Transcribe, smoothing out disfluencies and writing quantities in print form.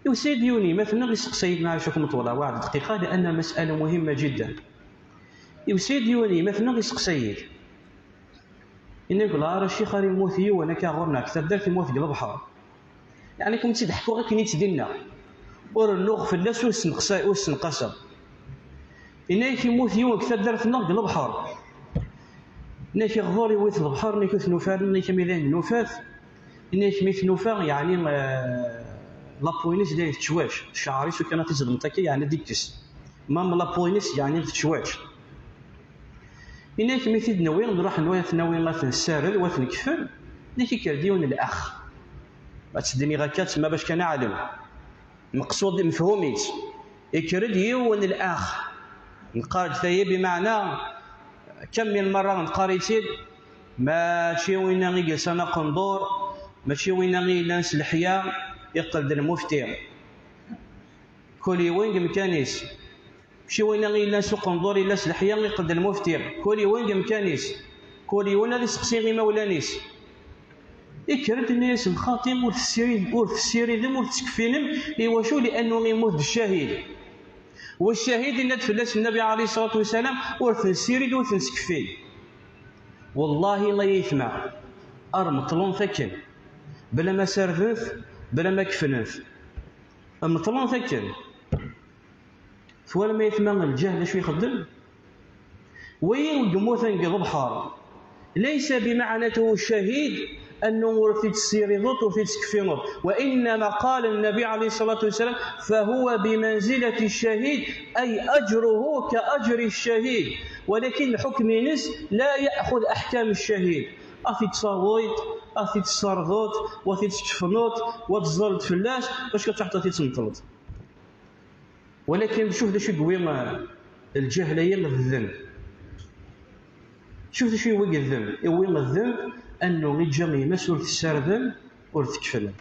وسيدي يوني مثلا يسقسيد مع شكم طولة واحد دقيقة لأن مسألة مهمة جدا. وسيدي يوني مثلا يسقسيد إن يقول راه شي خاري موثي وانا كاغورنا كثر درت موث قلب البحر، يعني كنت تضحكوا غير كني تدينا ورنوغ في الناس والسنقسم إن يموت يوم كثر درت نقد البحر ناك غضوري ويث البحر ناك ثنوفار ناك ميدان نوفاف ناك ميث نوفار يعني لابوينيس داير تشواش الشعريس وكانت تزدم تاكي يعني ديكتس مام لابوينيس يعني تشواش إنك ميث نوين نروح نويث نوين لا تنسارد وثنكفل ناك كرديون الأخ تسدني غاكات ما باش كان عالم مقصود مفهوميت يكرد يون الأخ نقارد ثايا بمعنى كم من مرة نقاريتيد ماشي وين غي جلسنا قندور ماشي وين غي ناس الحياة يقتل المفتي كل وين مكانيس ماشي وين غي ناس قندور إلا الحياة يقتل المفتي كل وين مكانيس كل وين اللي سقسي غي مولانيس يكرد الناس الخاطم ورث ذم ورثكفينم إيواشو لأنه غيموت الشهيد والشهيد إن تفلس النبي عليه الصلاة والسلام ورث السيري ورث نسكفين والله لا يثمع أرمطلون ثكن بلا ما سرثنث بلا ما كفنث أرمطلون ثكن فولا ما يثمع الجهل شو يخدم وين قموثا قضب بحار ليس بمعنته الشهيد أنه ورث السيريضوت ورث سكفينوت وإنما قال النبي عليه الصلاة والسلام فهو بمنزلة الشهيد أي أجره كأجر الشهيد ولكن حكم نس لا يأخذ أحكام الشهيد أثي تصاويت أثي تصرضوت وأثي تشفنوت وتزلط فلاش باش كتحط أثي تنطلط ولكن شوف ذا شو قوي الجهلية الذنب شوف ذا شو يوقع الذنب يوقع الذنب أنه يجمع مسؤول السردن ورث كفلن